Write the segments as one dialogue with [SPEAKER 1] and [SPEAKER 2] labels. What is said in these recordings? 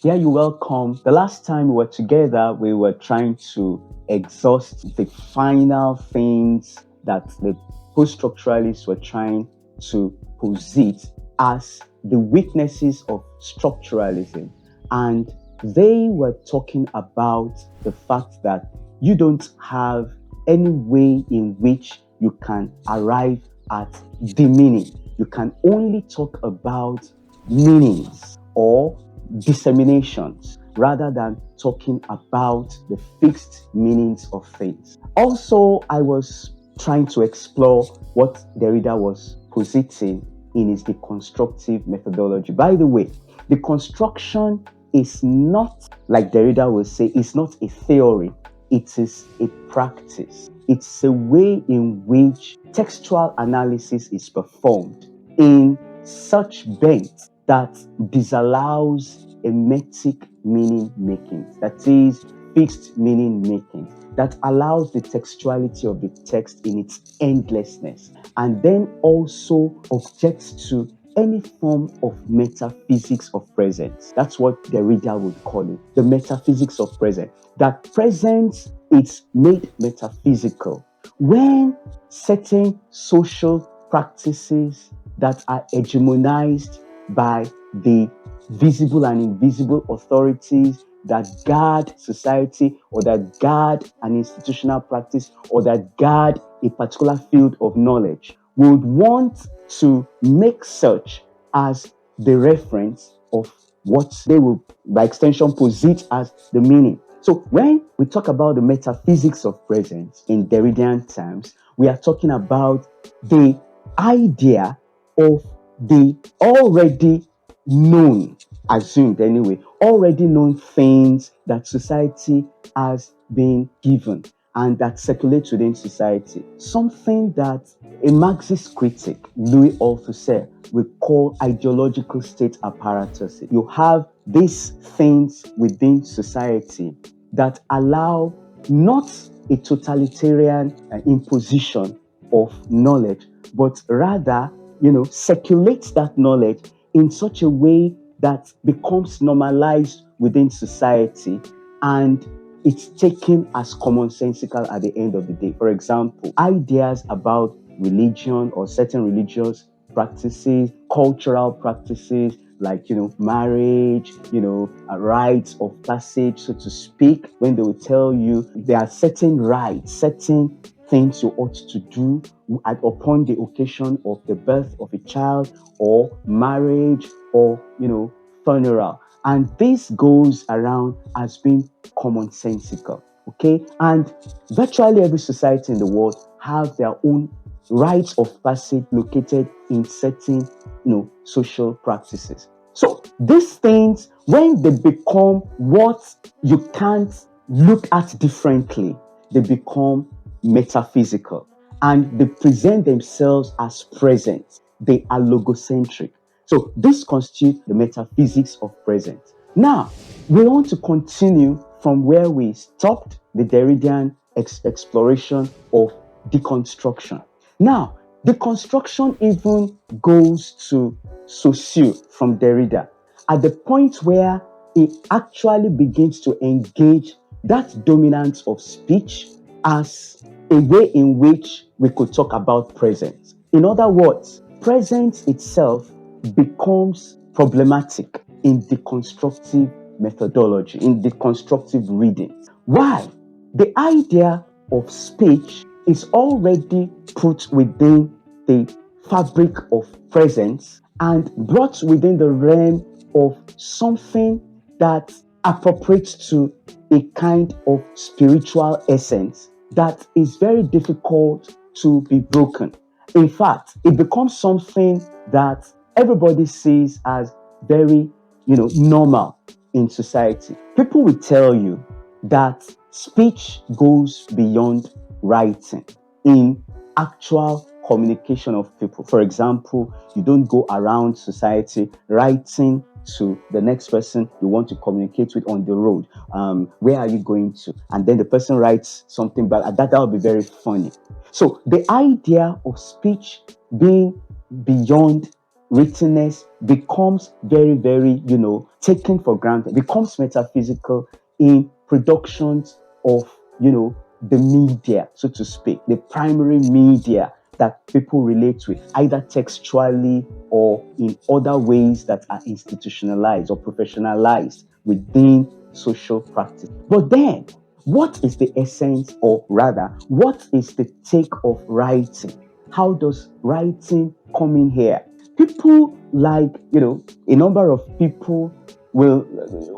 [SPEAKER 1] Yeah, you're welcome. The last time we were together, we were trying to exhaust the final things that the post-structuralists were trying to posit as the weaknesses of structuralism. And they were talking about the fact that you don't have any way in which you can arrive at the meaning. You can only talk about meanings or disseminations rather than talking about the fixed meanings of things. Also, I was trying to explore what Derrida was positing in his deconstructive methodology. By the way, deconstruction is not, like Derrida will say, it's not a theory, it is a practice. It's a way in which textual analysis is performed in such bent that disallows emetic meaning making, that is, fixed meaning making, that allows the textuality of the text in its endlessness, and then also objects to any form of metaphysics of presence. That's what Derrida would call it, the metaphysics of presence. That presence is made metaphysical when certain social practices that are hegemonized by the visible and invisible authorities that guard society or that guard an institutional practice or that guard a particular field of knowledge would want to make such as the reference of what they will, by extension, posit as the meaning. So when we talk about the metaphysics of presence in Derridian terms, we are talking about the idea of the already known, assumed anyway, already known things that society has been given and that circulates within society. Something that a Marxist critic, Louis Althusser, would call ideological state apparatuses. You have these things within society that allow not a totalitarian imposition of knowledge, but rather, circulates that knowledge in such a way that becomes normalized within society and it's taken as commonsensical at the end of the day. For example, ideas about religion or certain religious practices, cultural practices like, marriage, rites of passage, so to speak, when they will tell you there are certain rites, certain things you ought to do upon the occasion of the birth of a child or marriage or, funeral. And this goes around as being commonsensical. Okay. And virtually every society in the world have their own rites of passage located in certain, social practices. So these things, when they become what you can't look at differently, they become metaphysical and they present themselves as present. They are logocentric. So this constitutes the metaphysics of presence. Now, we want to continue from where we stopped the Derridian exploration of deconstruction. Now, deconstruction even goes to Saussure from Derrida at the point where he actually begins to engage that dominance of speech as a way in which we could talk about presence. In other words, presence itself becomes problematic in deconstructive methodology, in deconstructive reading. Why? The idea of speech is already put within the fabric of presence and brought within the realm of something that appropriates to a kind of spiritual essence that is very difficult to be broken. In fact, it becomes something that everybody sees as very, normal in society. People will tell you that speech goes beyond writing in actual communication of people. For example, you don't go around society writing to the next person you want to communicate with on the road. Where are you going to? And then the person writes something, but that would be very funny. So the idea of speech being beyond writtenness becomes very, very, taken for granted, becomes metaphysical in productions of, the media, so to speak, the primary media that people relate with, either textually or in other ways that are institutionalized or professionalized within social practice. But then, what is the essence, or rather, what is the take of writing? How does writing come in here? People like, a number of people will,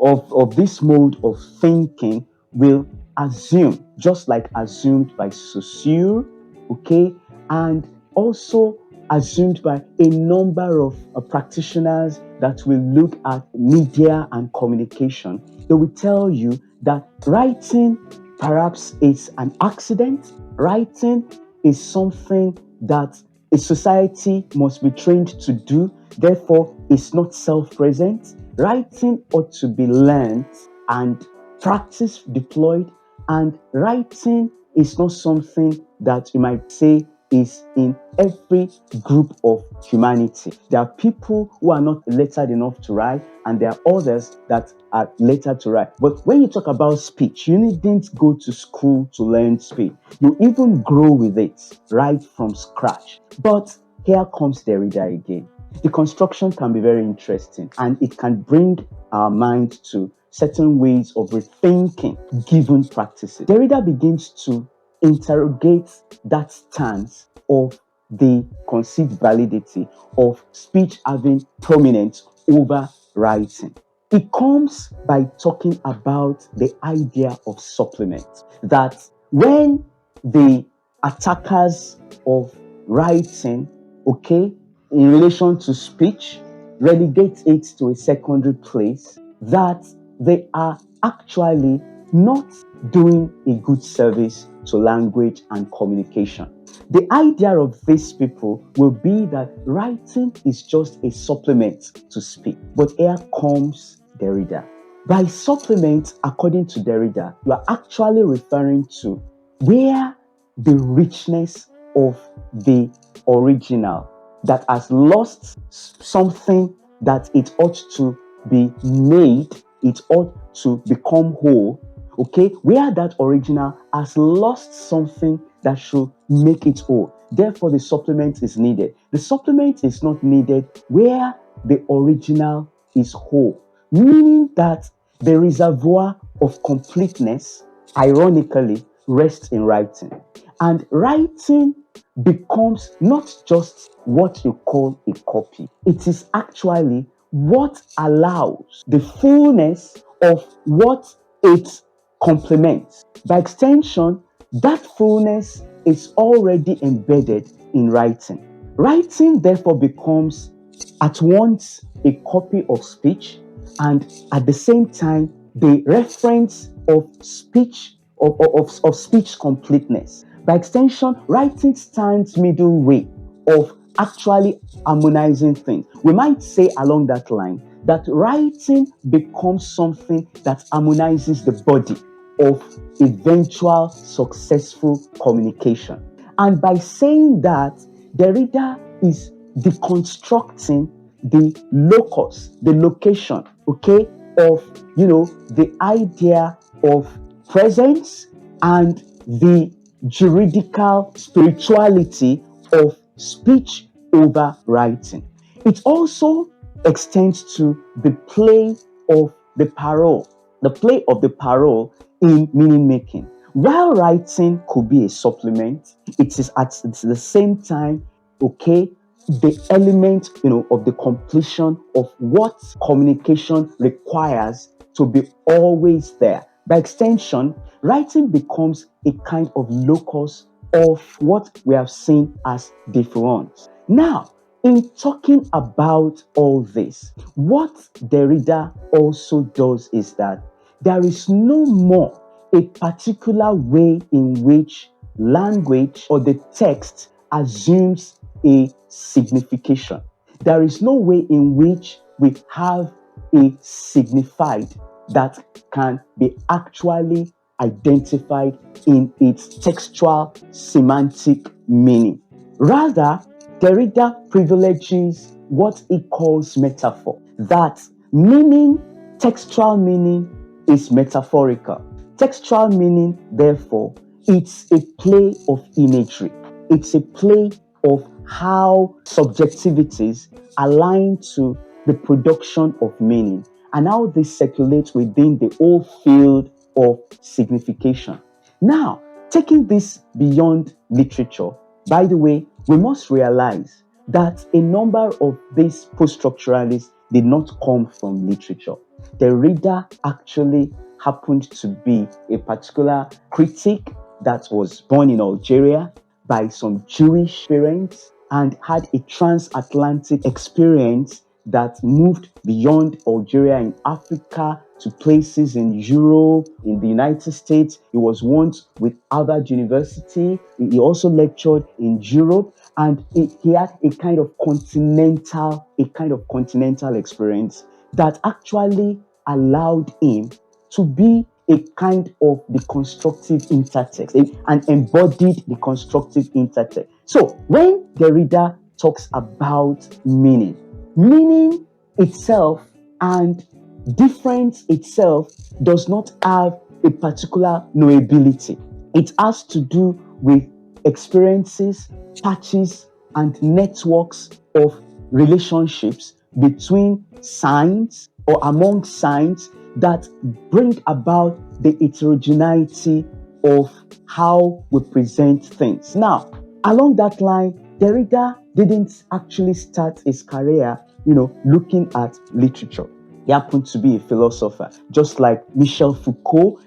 [SPEAKER 1] of this mode of thinking, will assume, just like assumed by Saussure, okay, and also assumed by a number of practitioners that will look at media and communication. They will tell you that writing perhaps is an accident. Writing is something that a society must be trained to do, therefore, it's not self present. Writing ought to be learned and practice deployed, and writing is not something that you might say is in every group of humanity. There are people who are not lettered enough to write, and there are others that are lettered to write. But when you talk about speech, you needn't go to school to learn speech. You even grow with it right from scratch. But here comes Derrida again. Deconstruction can be very interesting, and it can bring our mind to certain ways of rethinking given practices. Derrida begins to interrogate that stance of the conceived validity of speech having prominence over writing. It comes by talking about the idea of supplement, that when the attackers of writing, okay, in relation to speech, relegate it to a secondary place, that they are actually not doing a good service to language and communication. The idea of these people will be that writing is just a supplement to speech. But here comes Derrida. By supplement, according to Derrida, you are actually referring to where the richness of the original that has lost something that it ought to be made, it ought to become whole, okay, where that original has lost something that should make it whole. Therefore, the supplement is needed. The supplement is not needed where the original is whole, meaning that the reservoir of completeness, ironically, rests in writing. And writing becomes not just what you call a copy, it is actually what allows the fullness of what it complements. By extension, that fullness is already embedded in writing. Writing, therefore, becomes at once a copy of speech and at the same time the reference of speech, of speech completeness. By extension, writing stands middle way of actually harmonizing things. We might say along that line that writing becomes something that harmonizes the body of eventual successful communication. And by saying that, Derrida is deconstructing the locus, the location, okay, of, the idea of presence and the juridical spirituality of speech over writing. It also extends to the play of the parole, the play of the parole in meaning making. While writing could be a supplement, it is at the same time, okay, the element, of the completion of what communication requires to be always there. By extension, writing becomes a kind of locus of what we have seen as difference. Now, in talking about all this, what Derrida also does is that there is no more a particular way in which language or the text assumes a signification. There is no way in which we have a signified that can be actually identified in its textual semantic meaning. Rather, Derrida privileges what he calls metaphor. That meaning, textual meaning, is metaphorical. Textual meaning, therefore, it's a play of imagery. It's a play of how subjectivities align to the production of meaning and how they circulate within the whole field of signification. Now, taking this beyond literature, by the way, we must realize that a number of these post-structuralists did not come from literature. Derrida actually happened to be a particular critic that was born in Algeria by some Jewish parents and had a transatlantic experience that moved beyond Algeria in Africa to places in Europe, in the United States. He was once with Harvard University. He also lectured in Europe, and he had a kind of continental experience that actually allowed him to be a kind of deconstructive intertext, an embodied deconstructive intertext. So when Derrida talks about meaning, meaning itself and difference itself does not have a particular knowability. It has to do with experiences, patches, and networks of relationships between signs or among signs that bring about the heterogeneity of how we present things. Now, along that line, Derrida didn't actually start his career, looking at literature. He happened to be a philosopher, just like Michel Foucault.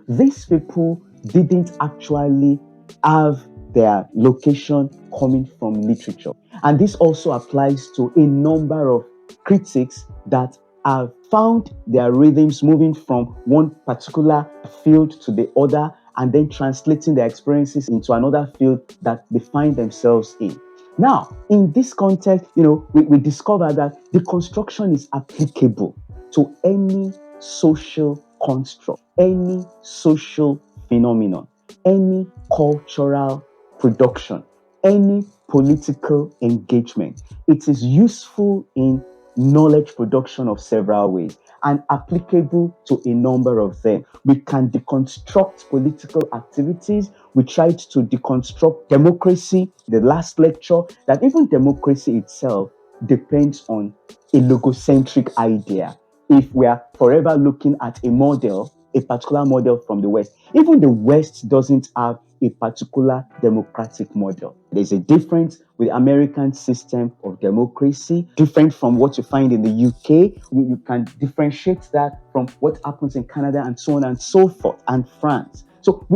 [SPEAKER 1] These people didn't actually have their location coming from literature. And this also applies to a number of critics that have found their rhythms moving from one particular field to the other and then translating their experiences into another field that they find themselves in. Now, in this context, we discover that deconstruction is applicable to any social construct, any social phenomenon, any cultural production, any political engagement. It is useful in knowledge production of several ways and applicable to a number of them. We can deconstruct political activities. We tried to deconstruct democracy, the last lecture, that even democracy itself depends on a logocentric idea. If we are forever looking at a model, a particular model from the West, even the West doesn't have a particular democratic model. There's a difference with the American system of democracy, different from what you find in the UK. You can differentiate that from what happens in Canada and so on and so forth, and France. So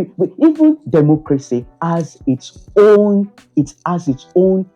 [SPEAKER 1] even democracy has its own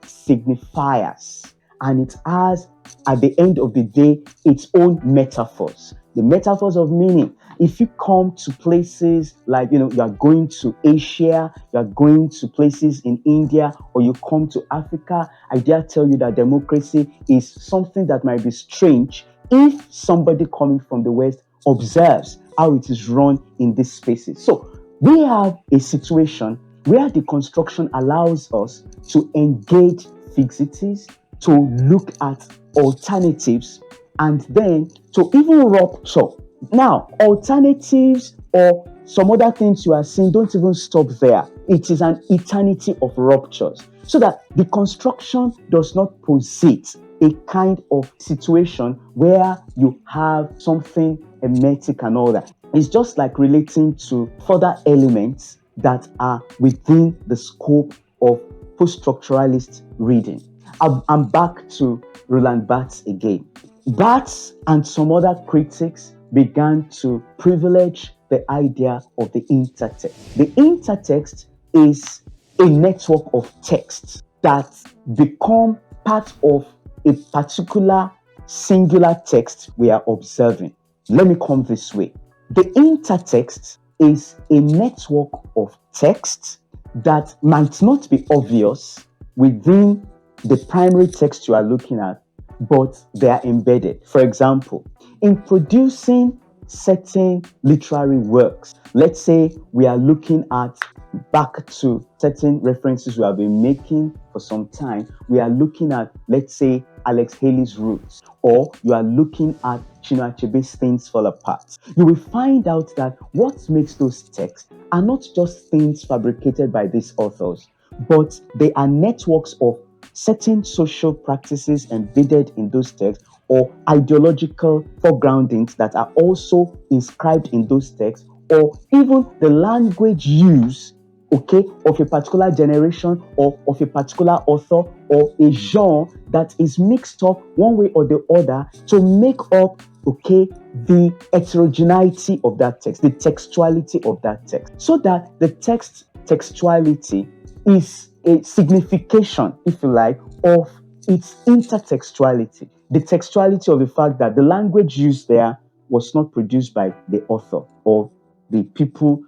[SPEAKER 1] signifiers, and it has, at the end of the day, its own metaphors. The metaphors of meaning. If you come to places like, you are going to Asia, you are going to places in India, or you come to Africa, I dare tell you that democracy is something that might be strange if somebody coming from the West observes how it is run in these spaces. So we have a situation where deconstruction allows us to engage fixities, to look at alternatives, and then to even rupture. Now, alternatives or some other things you are seeing don't even stop there. It is an eternity of ruptures. So that deconstruction does not posit a kind of situation where you have something hermetic and all that. It's just like relating to further elements that are within the scope of post-structuralist reading. I'm back to Roland Barthes again. Barthes and some other critics began to privilege the idea of the intertext. The intertext is a network of texts that become part of a particular singular text we are observing. Let me come this way. The intertext is a network of texts that might not be obvious within the primary text you are looking at, but they are embedded. For example, in producing certain literary works, let's say we are looking at back to certain references we have been making for some time. We are looking at, let's say, Alex Haley's Roots, or you are looking at Chinua Achebe's Things Fall Apart, you will find out that what makes those texts are not just things fabricated by these authors, but they are networks of certain social practices embedded in those texts or ideological foregroundings that are also inscribed in those texts, or even the language use, okay, of a particular generation or of a particular author or a genre that is mixed up one way or the other to make up, okay, the heterogeneity of that text, the textuality of that text, so that the text textuality is a signification, if you like, of its intertextuality, the textuality of the fact that the language used there was not produced by the author or the people,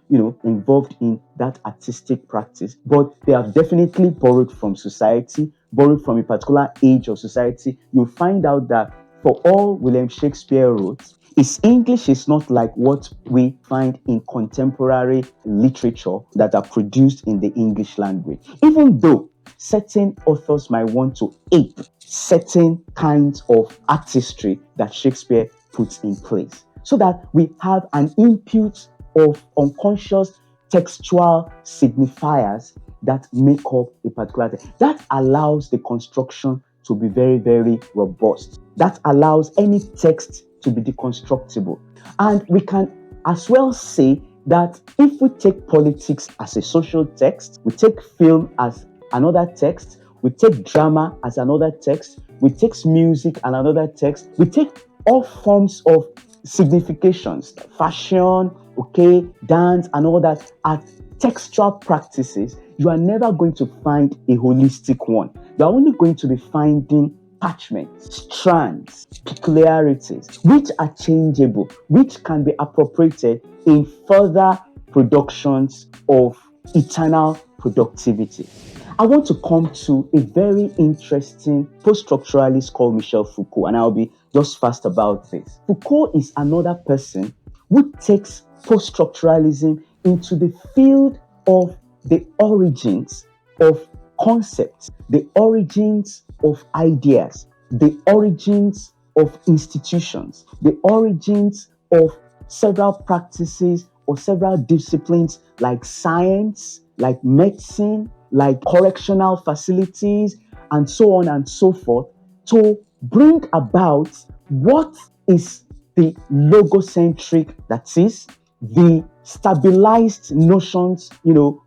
[SPEAKER 1] involved in that artistic practice, but they have definitely borrowed from society, borrowed from a particular age of society. You'll find out that for all William Shakespeare wrote, his English is not like what we find in contemporary literature that are produced in the English language, even though certain authors might want to ape certain kinds of artistry that Shakespeare puts in place, so that we have an input of unconscious textual signifiers that make up a particular text. That allows the construction to be very, very robust. That allows any text to be deconstructible. And we can as well say that if we take politics as a social text, we take film as another text, we take drama as another text, we take music as another text, we take all forms of significations, fashion, okay, dance, and all that as textual practices, you are never going to find a holistic one. You are only going to be finding parchments, strands, peculiarities, which are changeable, which can be appropriated in further productions of eternal productivity. I want to come to a very interesting post-structuralist called Michel Foucault, and I'll be just fast about this. Foucault is another person who takes post-structuralism into the field of the origins of concepts, the origins of ideas, the origins of institutions, the origins of several practices or several disciplines like science, like medicine, like correctional facilities, and so on and so forth, to bring about what is the logocentric, that is, the stabilized notions,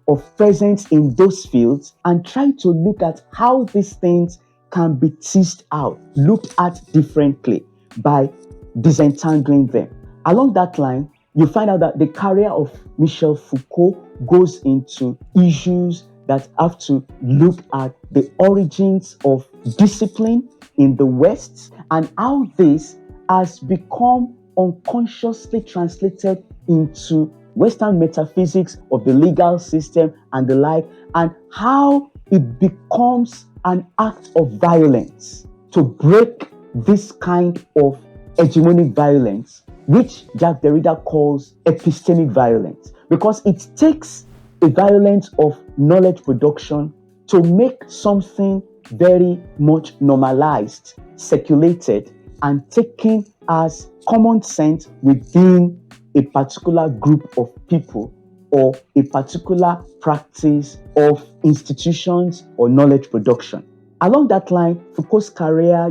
[SPEAKER 1] of presence in those fields, and try to look at how these things can be teased out, looked at differently by disentangling them. Along that line, you find out that the career of Michel Foucault goes into issues that have to look at the origins of discipline in the West and how this has become unconsciously translated into Western metaphysics of the legal system and the like, and how it becomes an act of violence to break this kind of hegemonic violence, which Jacques Derrida calls epistemic violence, because it takes a violence of knowledge production to make something very much normalized, circulated, and taken as common sense within a particular group of people or a particular practice of institutions or knowledge production. Along that line, Foucault's career,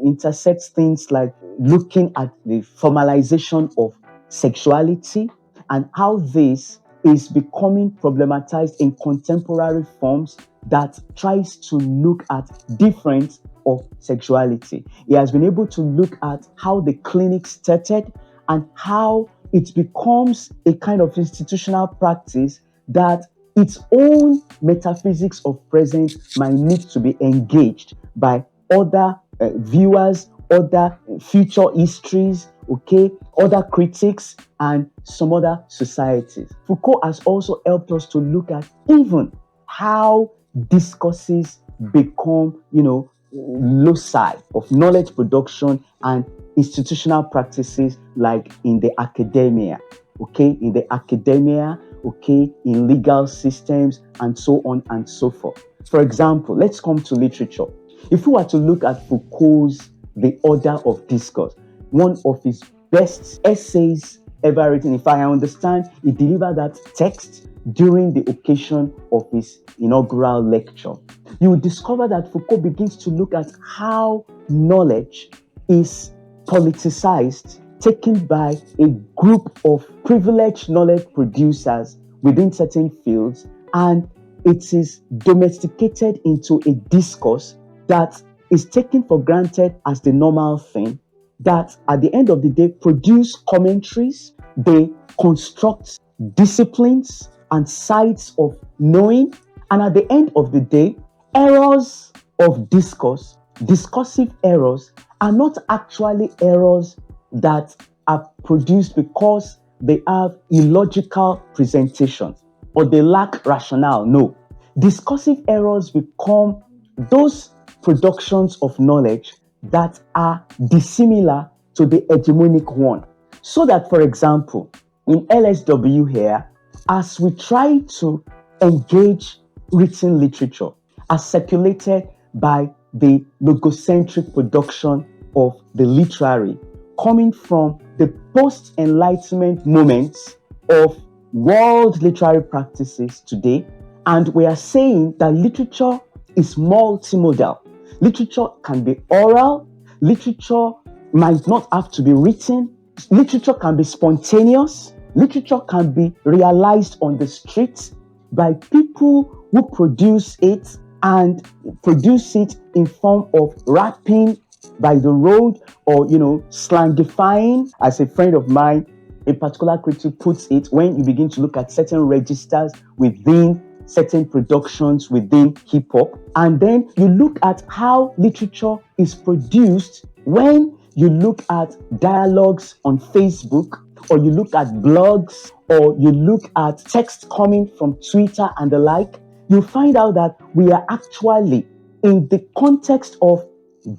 [SPEAKER 1] intersects things like looking at the formalization of sexuality and how this is becoming problematized in contemporary forms that tries to look at difference of sexuality. He has been able to look at how the clinic started and how it becomes a kind of institutional practice that its own metaphysics of presence might need to be engaged by other viewers, other future histories, okay, other critics, and some other societies. Foucault has also helped us to look at even how discourses become, loci of knowledge production and institutional practices, like in the academia, okay, in legal systems, and so on and so forth. For example, let's come to literature. If we were to look at Foucault's The Order of Discourse, one of his best essays ever written. If I understand, he delivered that text during the occasion of his inaugural lecture. You will discover that Foucault begins to look at how knowledge is politicized, taken by a group of privileged knowledge producers within certain fields, and it is domesticated into a discourse that is taken for granted as the normal thing, that at the end of the day produce commentaries, they construct disciplines and sides of knowing, and at the end of the day, errors of discourse, discursive errors, are not actually errors that are produced because they have illogical presentations or they lack rationale. No. Discursive errors become those productions of knowledge that are dissimilar to the hegemonic one. So that, for example, in LSW here, as we try to engage written literature as circulated by the logocentric production of the literary, coming from the post-enlightenment moments of world literary practices today, and we are saying that literature is multimodal. Literature can be oral, literature might not have to be written, literature can be spontaneous, literature can be realized on the streets by people who produce it and produce it in form of rapping by the road, or slangifying, as a friend of mine, a particular critic puts it, when you begin to look at certain registers within certain productions within hip hop. And then you look at how literature is produced when you look at dialogues on Facebook, or you look at blogs, or you look at text coming from Twitter and the like. You find out that we are actually in the context of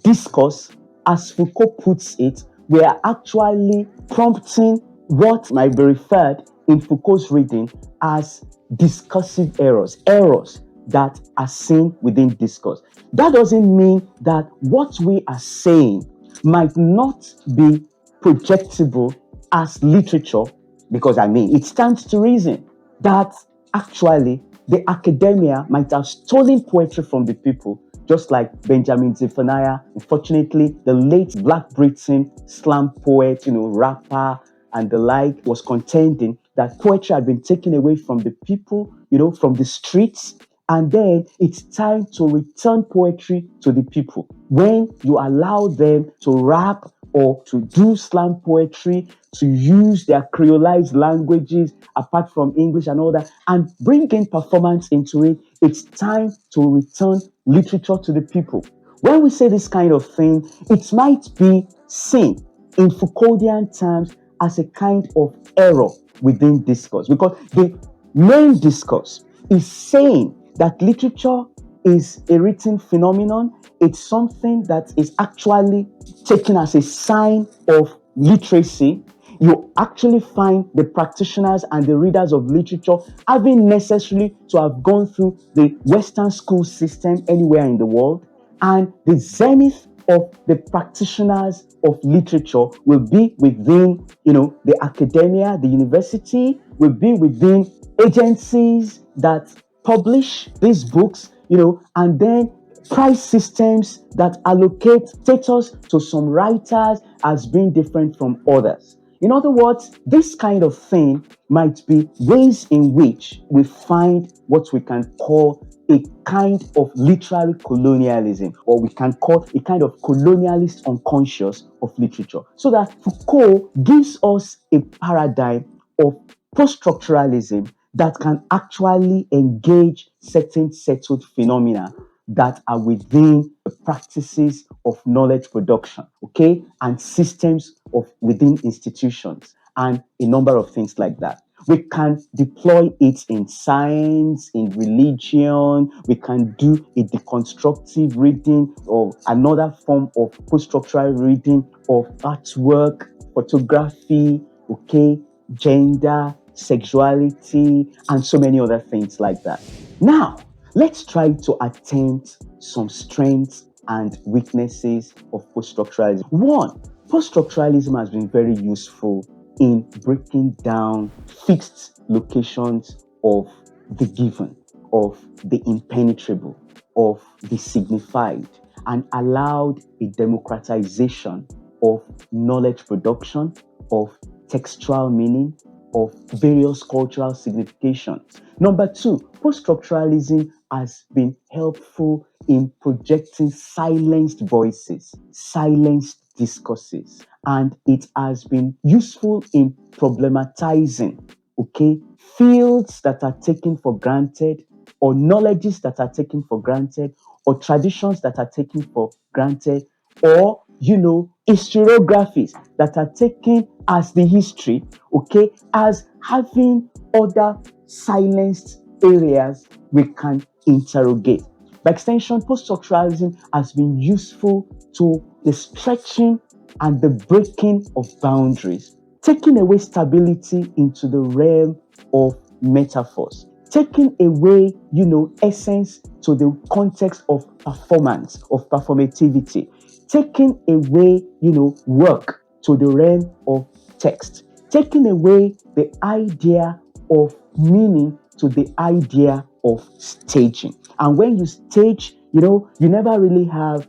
[SPEAKER 1] discourse, as Foucault puts it, we are actually prompting what might be referred in Foucault's reading as discursive errors, errors that are seen within discourse. That doesn't mean that what we are saying might not be projectable as literature, because it stands to reason that actually the academia might have stolen poetry from the people, just like Benjamin Zephaniah, unfortunately, the late Black Britain slam poet, rapper, and the like, was contending that poetry had been taken away from the people, from the streets, and then it's time to return poetry to the people. When you allow them to rap or to do slam poetry, to use their creolized languages apart from English and all that, and bring in performance into it, it's time to return literature to the people. When we say this kind of thing, it might be seen in Foucauldian terms as a kind of error within discourse, because the main discourse is saying that literature is a written phenomenon. It's something that is actually taken as a sign of literacy. You actually find the practitioners and the readers of literature having necessarily to have gone through the Western school system anywhere in the world. And the zenith of the practitioners of literature will be within, the academia, the university, will be within agencies that publish these books, and then price systems that allocate status to some writers as being different from others. In other words, this kind of thing might be ways in which we find what we can call a kind of literary colonialism, or we can call a kind of colonialist unconscious of literature. So that Foucault gives us a paradigm of post-structuralism that can actually engage certain settled phenomena that are within the practices of knowledge production, okay, and systems of within institutions, and a number of things like that. We can deploy it in science, in religion. We can do a deconstructive reading or another form of post-structural reading of artwork, photography, okay, gender, sexuality, and so many other things like that. Now, let's try to attempt some strengths and weaknesses of poststructuralism. One, poststructuralism has been very useful in breaking down fixed locations of the given, of the impenetrable, of the signified, and allowed a democratization of knowledge production, of textual meaning, of various cultural significations. Number two, post-structuralism has been helpful in projecting silenced voices, silenced discourses, and it has been useful in problematizing, okay, fields that are taken for granted, or knowledges that are taken for granted, or traditions that are taken for granted, or historiographies that are taken as the history, okay, as having other silenced areas we can interrogate. By extension, post-structuralism has been useful to the stretching and the breaking of boundaries, taking away stability into the realm of metaphors, taking away, essence to the context of performance, of performativity, taking away, work to the realm of text, taking away the idea of meaning to the idea of staging. And when you stage, you never really have,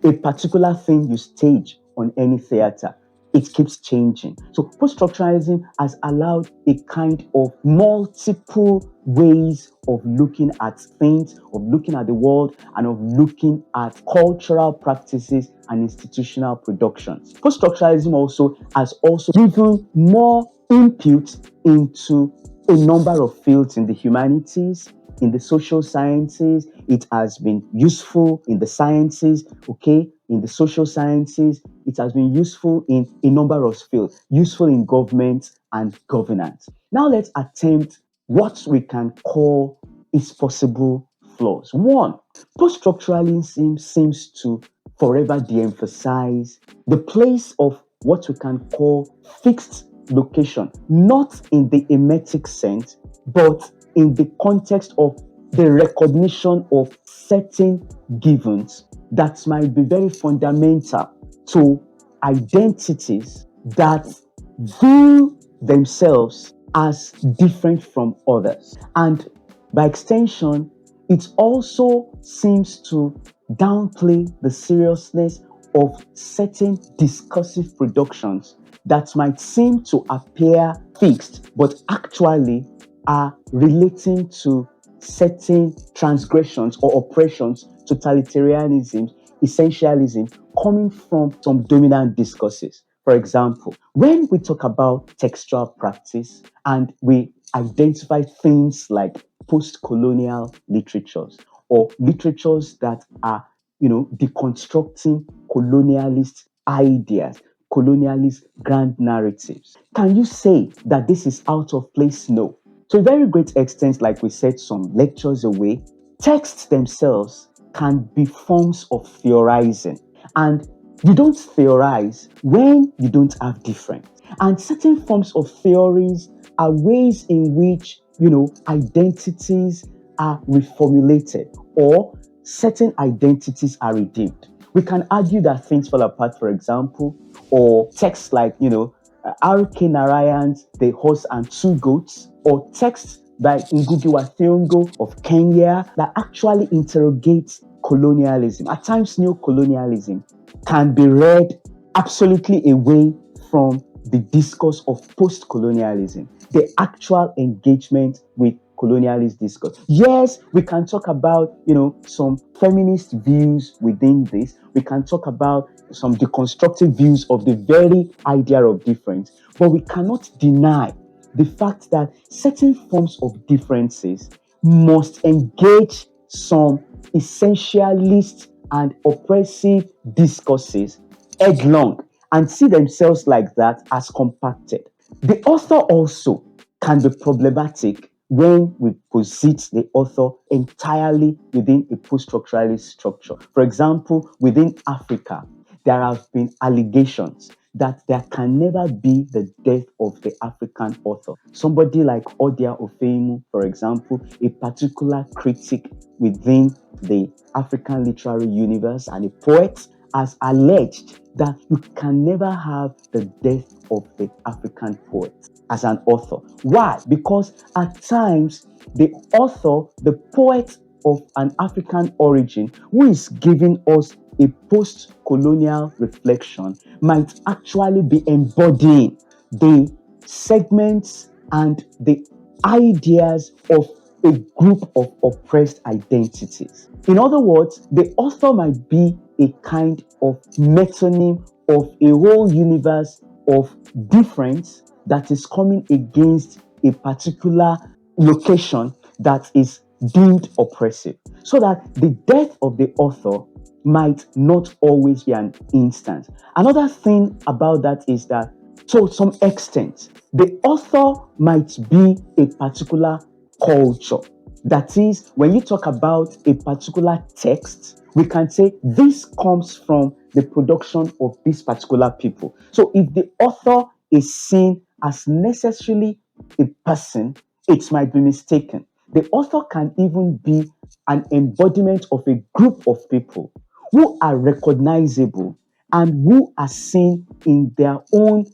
[SPEAKER 1] a particular thing you stage on any theater. It keeps changing. So post-structuralism has allowed a kind of multiple ways of looking at things, of looking at the world, and of looking at cultural practices and institutional productions. Post-structuralism also has given more input into a number of fields in the humanities, in the social sciences. It has been useful in the sciences, okay, in the social sciences. It has been useful in a number of fields, useful in government and governance. Now let's attempt what we can call its possible flaws. One, post-structuralism seems to forever de-emphasize the place of what we can call fixed location, not in the emetic sense, but in the context of the recognition of certain givens that might be very fundamental to identities that view themselves as different from others. And by extension, it also seems to downplay the seriousness of certain discursive productions that might seem to appear fixed, but actually are relating to certain transgressions or oppressions, totalitarianism, essentialism, coming from some dominant discourses. For example, when we talk about textual practice and we identify things like post-colonial literatures or literatures that are, deconstructing colonialist ideas, colonialist grand narratives. Can you say that this is out of place? No. To a very great extent, like we said some lectures away, texts themselves can be forms of theorizing. And you don't theorize when you don't have difference. And certain forms of theories are ways in which, identities are reformulated or certain identities are redeemed. We can argue that things fall apart, for example, or texts like, R.K. Narayan's The Horse and Two Goats, or texts by Ngugi wa Thiong'o of Kenya that actually interrogates colonialism. At times, neo-colonialism can be read absolutely away from the discourse of post-colonialism, the actual engagement with colonialist discourse. Yes, we can talk about, some feminist views within this. We can talk about some deconstructive views of the very idea of difference, but we cannot deny the fact that certain forms of differences must engage some essentialist and oppressive discourses headlong and see themselves like that as compacted. The author also can be problematic when we posit the author entirely within a post-structuralist structure. For example, within Africa, there have been allegations that there can never be the death of the African author. Somebody like Odia Ofeimu, for example, a particular critic within the African literary universe and a poet, has alleged that you can never have the death of the African poet as an author. Why? Because at times the author, the poet of an African origin, who is giving us a post colonial reflection, might actually be embodying the segments and the ideas of a group of oppressed identities. In other words, the author might be a kind of metonym of a whole universe of difference that is coming against a particular location that is deemed oppressive. So that the death of the author might not always be an instant. Another thing about that is that, to some extent, the author might be a particular culture. That is, when you talk about a particular text, we can say this comes from the production of this particular people. So if the author is seen as necessarily a person, it might be mistaken. The author can even be an embodiment of a group of people who are recognizable and who are seen in their own,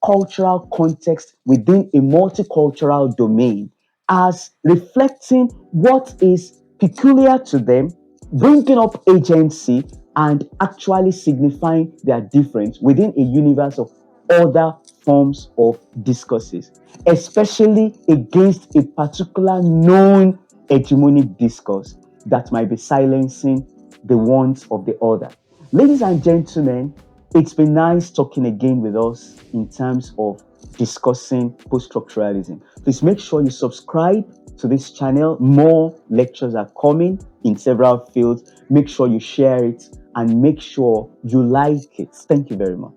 [SPEAKER 1] cultural context within a multicultural domain as reflecting what is peculiar to them, bringing up agency, and actually signifying their difference within a universe of other forms of discourses, especially against a particular known hegemonic discourse that might be silencing the wants of the other. Ladies and gentlemen, it's been nice talking again with us in terms of discussing post-structuralism. Please make sure you subscribe to this channel. More lectures are coming in several fields. Make sure you share it and make sure you like it. Thank you very much.